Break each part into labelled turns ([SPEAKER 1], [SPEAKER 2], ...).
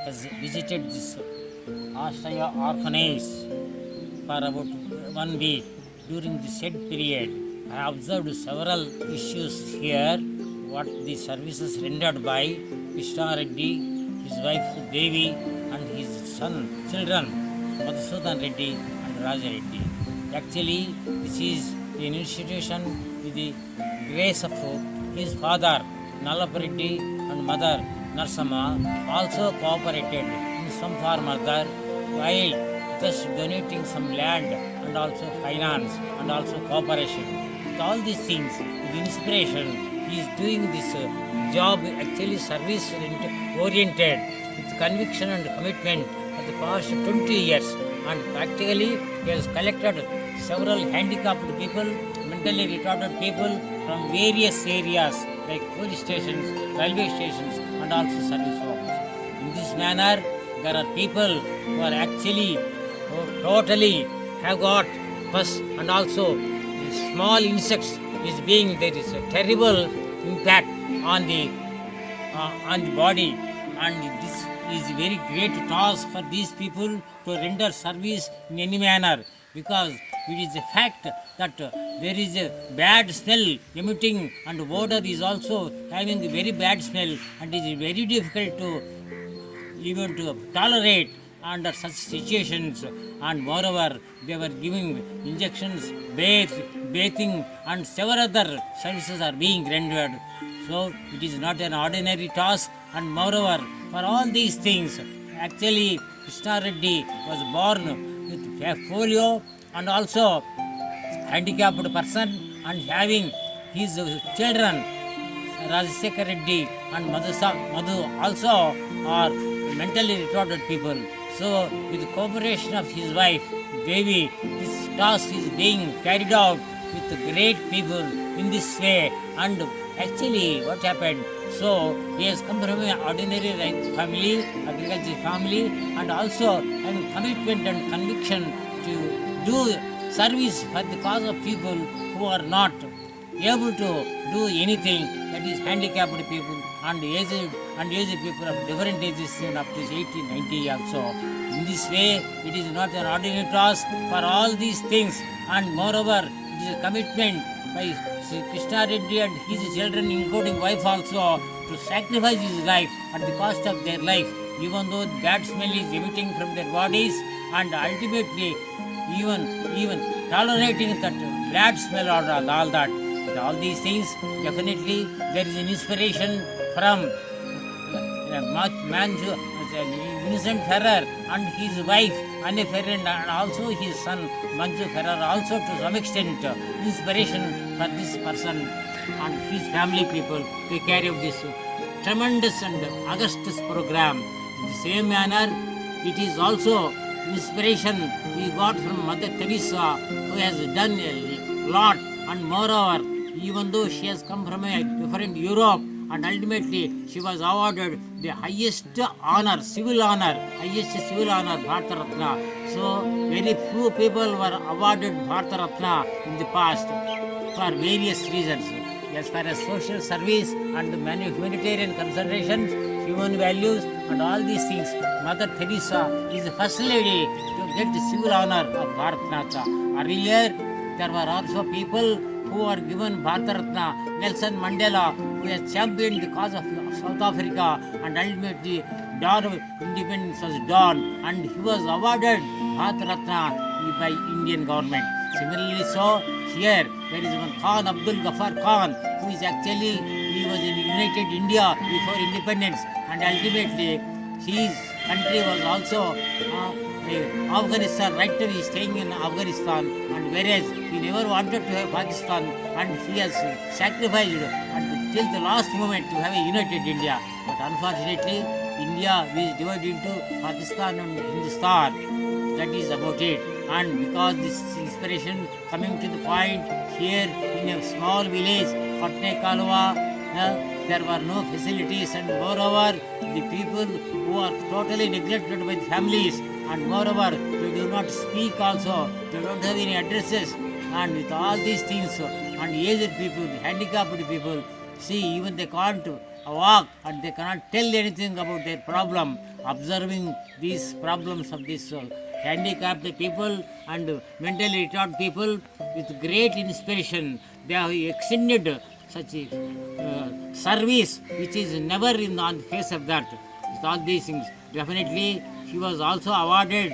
[SPEAKER 1] has visited this Ashraya orphanage for about 1 week. During the said period, I observed several issues here. What the services rendered by Krishna Reddy, his wife Devi, and his children Madhusudan Reddy and Raja Reddy. Actually, this is an institution with the grace of his father Nallappa Reddy and mother Narsamma also cooperated in some form or other, while just donating some land and also finance and also cooperation. With all these things, with inspiration, he is doing this job actually service oriented with conviction and commitment for the past 20 years, and practically he has collected several handicapped people, mentally retarded people from various areas like police stations, railway stations and also service homes. In this manner, there are people who are actually totally have got pus and also small insects is being, there is a terrible impact on the body, and this is very great task for these people to render service in any manner, because it is a fact that there is a bad smell emitting and odor is also having a very bad smell, and it is very difficult to even to tolerate under such situations. And moreover, they were giving injections, bathing and several other services are being rendered. So it is not an ordinary task, and moreover, for all these things, actually Krishna Reddy was born with polio and also handicapped person, and having his children Rajasekhar Reddy and Madhu also are mentally retarded people. So with the cooperation of his wife Devi, this task is being carried out with great people in this way. And actually what happened, so he has come from an ordinary family, agriculture family, and also having commitment and conviction to do service for the cause of people who are not able to do anything, that is handicapped people and aged people of different ages and up to 80, 90 also. In this way, it is not an ordinary task for all these things, and moreover, it is a commitment by Sri Krishna Reddy and his children, including wife also, to sacrifice his life at the cost of their life, even though bad smell is emitting from their bodies, and ultimately even tolerating that bad smell or all that. With all these things, definitely there is an inspiration from Vincent Ferrer and his wife Anne Ferrer, and also his son Manju Ferrer, also to some extent inspiration for this person and his family people to carry out this tremendous and august program. In the same manner, it is also inspiration we got from Mother Teresa, who has done a lot, and moreover, even though she has come from a different Europe, and ultimately she was awarded the highest civil honor, Bharata Ratna. So very few people were awarded Bharata Ratna in the past for various reasons. As far as social service and humanitarian considerations, human values and all these things, Mother Teresa is the first lady to get the civil honor of Bharat Ratna. Earlier, there were also people who were given Bharata Ratna. Nelson Mandela, who has championed the cause of South Africa, and ultimately dawn of independence was dawned, and he was awarded Bharata Ratna by Indian government. Similarly, so here there is one Khan, Abdul Ghaffar Khan, who is actually, he was in United India before independence, and ultimately his country was also Afghanistan. Right now he is staying in Afghanistan, and whereas he never wanted to have Pakistan, and he has sacrificed until the last moment to have a united India. But unfortunately, India is divided into Pakistan and Hindustan. That is about it. And because this inspiration coming to the point, here in a small village, Patne Kalwa, there were no facilities, and moreover, the people who are totally neglected by the families, and moreover, they do not speak also, they don't have any addresses, and with all these things, and aged people, handicapped people, see, even they can't walk, and they cannot tell anything about their problem, observing these problems of these handicapped people and mentally retarded people with great inspiration. They have extended such a service which is never on the face of that. With all these things, definitely she was also awarded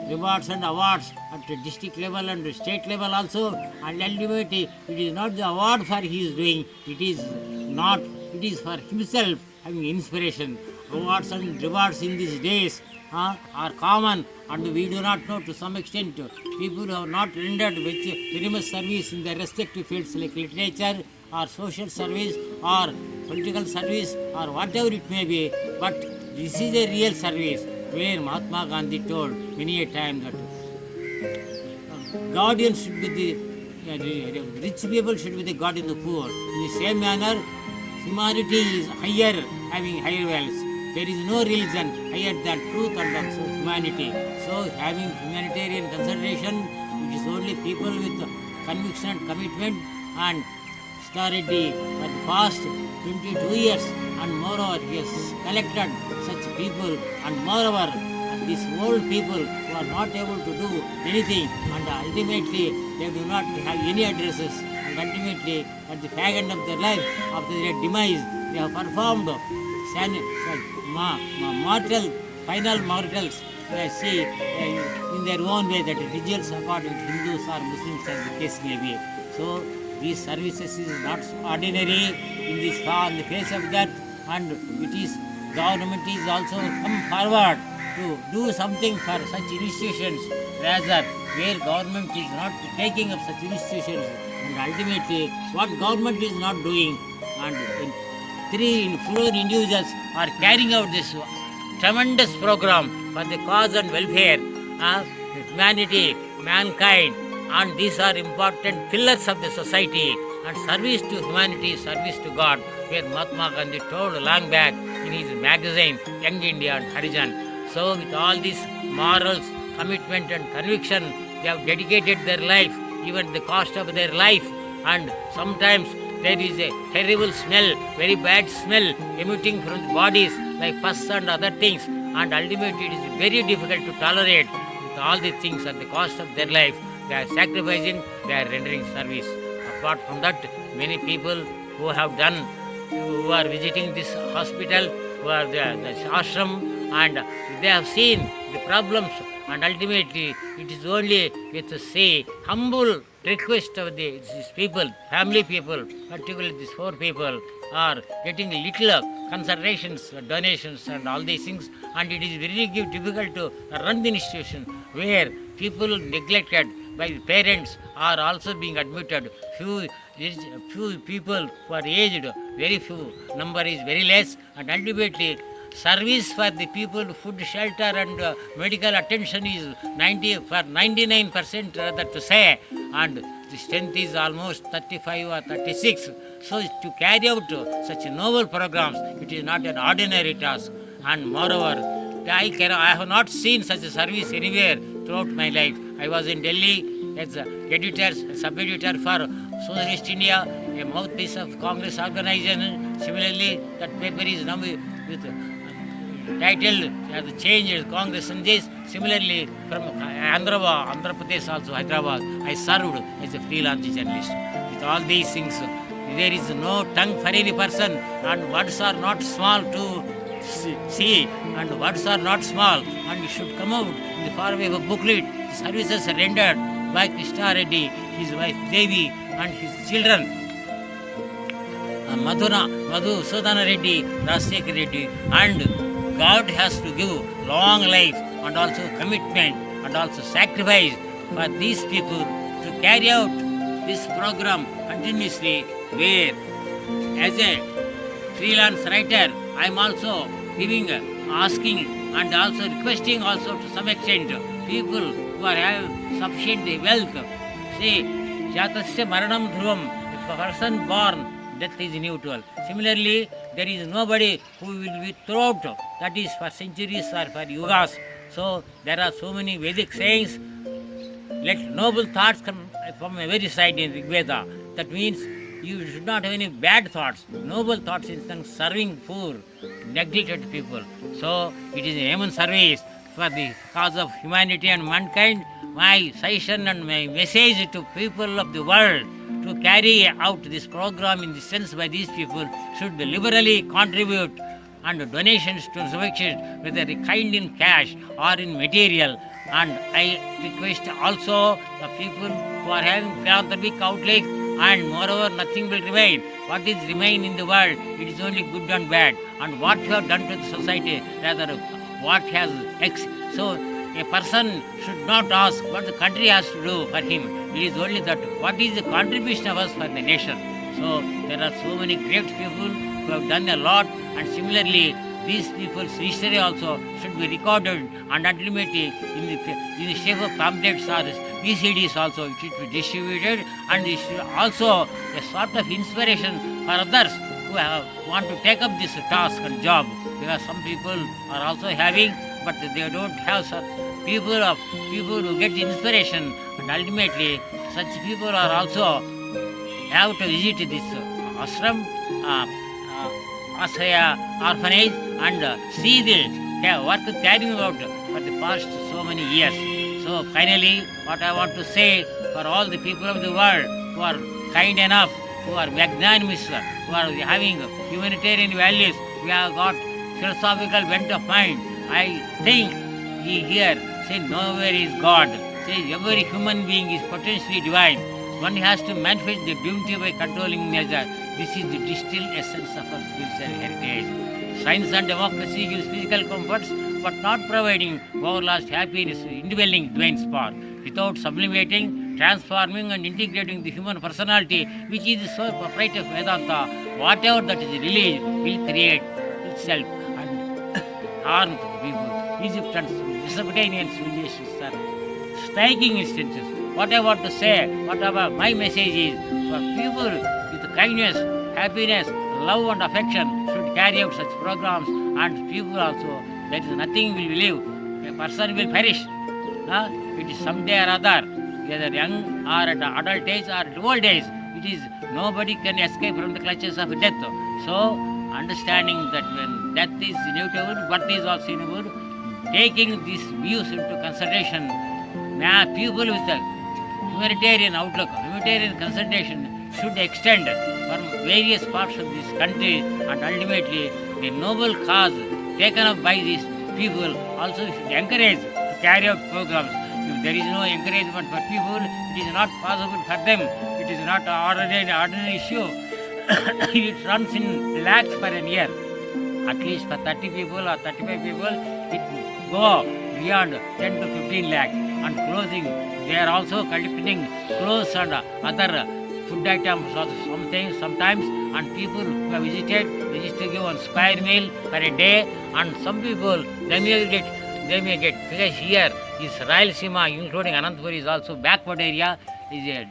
[SPEAKER 1] rewards and awards at the district level and state level also, and ultimately it is not the award for his doing, it is for himself having inspiration. Awards and rewards in these days are common, and we do not know, to some extent people who have not rendered very much service in their respective fields like literature or social service or political service or whatever it may be, but this is a real service where Mahatma Gandhi told many a time that guardians should be the rich people should be the guardian of the poor. In the same manner, humanity is higher, having higher values. There is no religion higher than truth and also humanity. So, having humanitarian consideration, it is only people with conviction and commitment, and Reddy for the past 22 years, and moreover he has collected such people, and moreover these old people who are not able to do anything, and ultimately they do not have any addresses, and ultimately at the fag end of their life, after their demise, they have performed final mortals, in their own way, that rituals according to Hindus or Muslims as the case may be. So these services is not ordinary in this on the face of that, and it is government is also come forward to do something for such institutions, rather where government is not taking up such institutions, and ultimately what government is not doing, and four individuals are carrying out this tremendous program for the cause and welfare of humanity, mankind, and these are important pillars of the society, and service to humanity, service to God, where Mahatma Gandhi told long back in his magazine Young India and Harijan. So with all these morals, commitment and conviction, they have dedicated their life, even the cost of their life, and sometimes there is a terrible smell, very bad smell emitting from the bodies like pus and other things, and ultimately it is very difficult to tolerate. With all these things at the cost of their life, they are sacrificing, they are rendering service. Apart from that, many people who have done, who are visiting this hospital, who are the ashram, and they have seen the problems, and ultimately it is only with humble request of these people, family people, particularly these four people, are getting little considerations, donations and all these things, and it is very difficult to run the institution where people neglected by the parents are also being admitted. Few people who are aged, very few, number is very less, and ultimately service for the people, food, shelter and medical attention is 99% rather to say, and the strength is almost 35 or 36. So to carry out such noble programs, it is not an ordinary task, and moreover, I have not seen such a service anywhere throughout my life. I was in Delhi as editor, sub-editor for Socialist India, a mouthpiece of Congress organization. Similarly, that paper is now with titled as changed Congress and this. Similarly, from Andhra Pradesh also, Hyderabad, I served as a freelance journalist. With all these things, there is no tongue for any person, and words are not small to see, and words are not small, and it should come out in the form of a booklet. Services rendered by Krishna Reddy, his wife Devi, and his children Madhu Sudhana Reddy, Rajshekhar Reddy, and God has to give long life and also commitment and also sacrifice for these people to carry out this program continuously, where as a freelance writer I am also asking and also requesting also to some extent people who have sufficient wealth, say Jatasya Maranam Dhruvam, if a person born, death is inevitable. Similarly, there is nobody who will be throughout, that is for centuries or for yugas. So there are so many Vedic sayings. Let noble thoughts come from every side in Rig Veda. That means you should not have any bad thoughts. Noble thoughts in serving poor, neglected people. So it is a human service for the cause of humanity and mankind. My suggestion and my message to people of the world to carry out this program in the sense by these people should liberally contribute and donations to subscriptions, whether kind in cash or in material. And I request also the people who are having philanthropic outlay, and moreover nothing will remain. What is remain in the world? It is only good and bad. And what you have done to the society, rather what has so a person should not ask what the country has to do for him. It is only that what is the contribution of us for the nation. So there are so many great people who have done a lot, and similarly these people's history also should be recorded, and ultimately in the shape of pamphlets or PCDs also it should be distributed, and it should also a sort of inspiration for others who want to take up this task and job, because some people are also having, but they don't have such people who get inspiration, and ultimately such people are also have to visit this ashram, Asaya orphanage, and see the work carrying out for the past so many years. So finally, what I want to say for all the people of the world who are kind enough, who are magnanimous, who are having humanitarian values, we have got philosophical bent of mind. I think we here say nowhere is God. Say every human being is potentially divine. One has to manifest the divinity by controlling nature. This is the distilled essence of our spiritual heritage. Science and democracy gives physical comforts, but not providing overlast happiness, indwelling divine spark. Without sublimating, transforming and integrating the human personality, which is the sole proprietor of Vedanta, whatever that is released will create itself and harm to the people. Egyptians, Mesopotamian civilizations are striking instances. What I want to say, whatever my message is, for people with kindness, happiness, love and affection should carry out such programs, and people also, there is nothing will live. A person will perish. It is someday or other, either young or at adult age or at old age. It is nobody can escape from the clutches of death. So, understanding that when death is inevitable, birth is also inevitable, taking these views into consideration, people with a humanitarian outlook, humanitarian consideration should extend from various parts of this country, and ultimately the noble cause taken up by these people also should encourage to carry out programs. If there is no encouragement for people, it is not possible for them. It is not an ordinary issue. It runs in lakhs per year. At least for 30 people or 35 people, it go beyond 10 to 15 lakhs. And clothing, they are also cultivating clothes and other food items also sometimes, and people who have visited, they used to give 1 square meal per a day, and some people, they may get, because here is Rayalaseema, including Anantapur, is also backward area, is a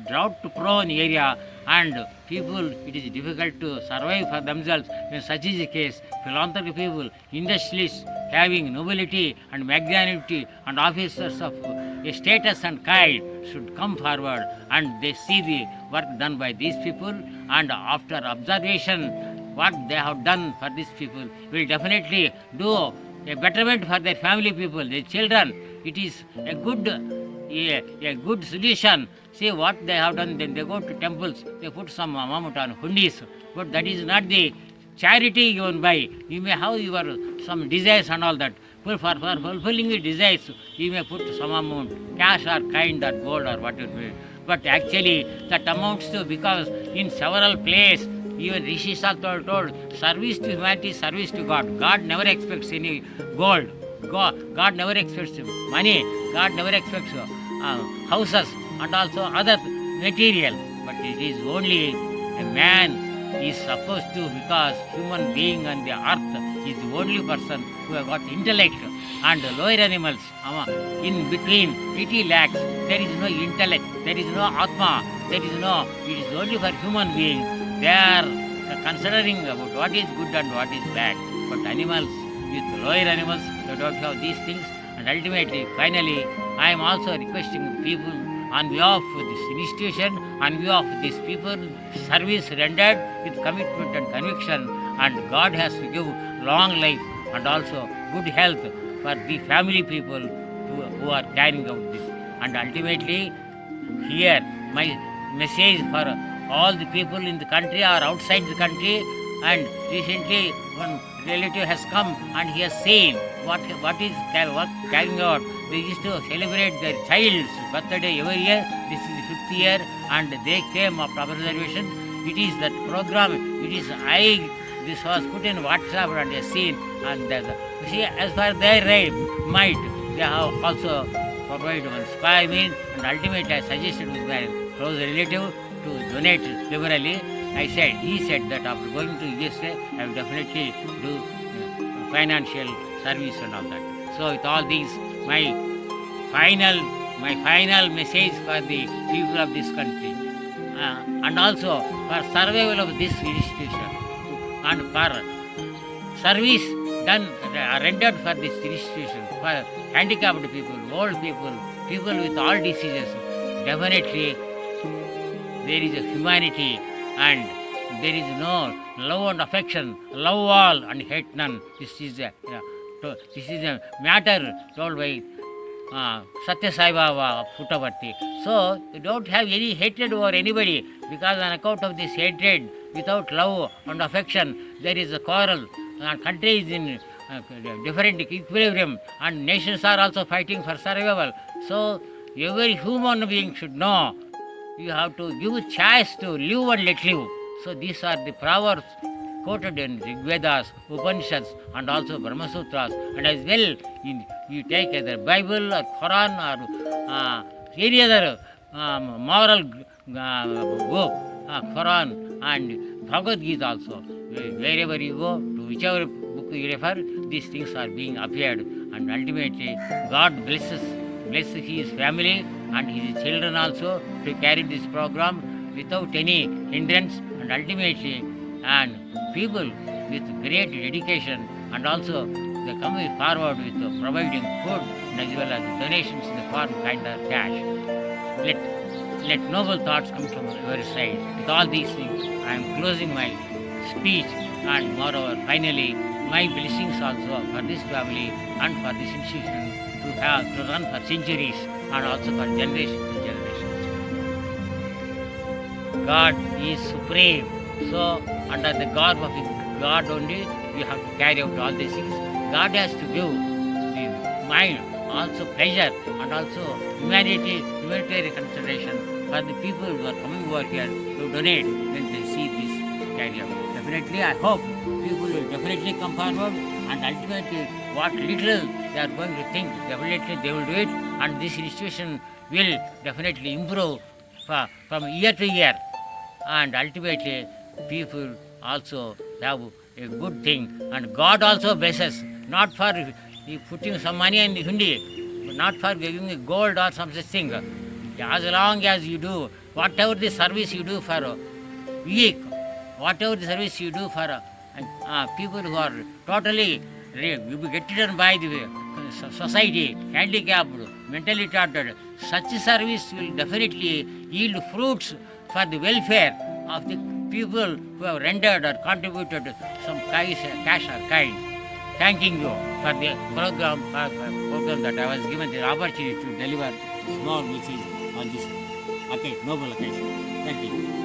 [SPEAKER 1] drought-prone area, and people, it is difficult to survive for themselves. When such is the case, philanthropic people, industrialists having nobility and magnanimity and officers of a status and kind should come forward, and they see the work done by these people, and after observation what they have done for these people will definitely do a betterment for their family people, their children. It is a good solution. See what they have done, then they go to temples, they put some amount on hundis, but that is not the charity given by. You may have your some desires and all that. For fulfilling the desires, you may put some amount, cash or kind or gold or what it may. But actually that amounts to, because in several places, even Rishis also told, service to humanity, service to God. God never expects any gold. God never expects money. God never expects houses and also other material. But it is only a man is supposed to, because human being on the earth is the only person who have got intellect, and lower animals, in between 80 lakhs, there is no intellect, there is no atma, it is only for human being. They are considering about what is good and what is bad. But animals, with lower animals, they don't have these things. And ultimately, finally, I am also requesting people on behalf of this institution, on behalf of these people, service rendered with commitment and conviction, and God has to give long life and also good health for the family people who are carrying out this. And ultimately, here my message for all the people in the country or outside the country. And recently one relative has come and he has seen what carrying out. They used to celebrate their child's birthday every year. This is the 5th year, and they came after observation. It is that program. It is this was put in WhatsApp and they have seen, and see, as far their might, they have also provided one square meal, and ultimately I suggested with my close relative to donate liberally. He said that after going to USA, I will definitely do financial service and all that. So with all these, my final message for the people of this country, and also for survival of this institution, and for service done rendered for this institution, for handicapped people, old people, people with all diseases, definitely there is a humanity and there is no love and affection, love all and hate none. This is a matter told by Satya Sai Baba of Puttaparthi. So you don't have any hatred over anybody, because on account of this hatred, without love and affection, there is a quarrel. Our country is in different equilibrium, and nations are also fighting for survival. So every human being should know you have to give a choice to live and let live. So these are the proverbs quoted in Rig Vedas, Upanishads, and also Brahma Sutras. And as well, you take either Bible or Quran or any other moral book, Quran and Bhagavad Gita also. Wherever you go, to whichever book you refer, these things are being appeared. And ultimately, God blesses his family and his children also to carry this program without any hindrance, and ultimately, and people with great dedication, and also they come forward with providing food and as well as donations in the form kind of cash. Let noble thoughts come from your side. With all these things, I am closing my speech, and moreover, finally, my blessings also for this family and for this institution to run for centuries and also for generation to generation. God is supreme. So under the garb of God only, we have to carry out all these things. God has to give the mind also pleasure and also humanitarian consideration for the people who are coming over here to donate when they see this carry out. Definitely, I hope people will definitely come forward, and ultimately what little they are going to think, definitely they will do it, and this institution will definitely improve from year to year, and ultimately people also have a good thing, and God also blesses, not for putting some money in the hundi, but not for giving a gold or some such thing. As long as you do whatever the service you do for weak, whatever the service you do for people who are totally getting by the society, handicapped, mentally retarded, such service will definitely yield fruits for the welfare of the people who have rendered or contributed some cash or kind. Thanking you for the program that I was given the opportunity to deliver small message on this noble occasion. Thank you.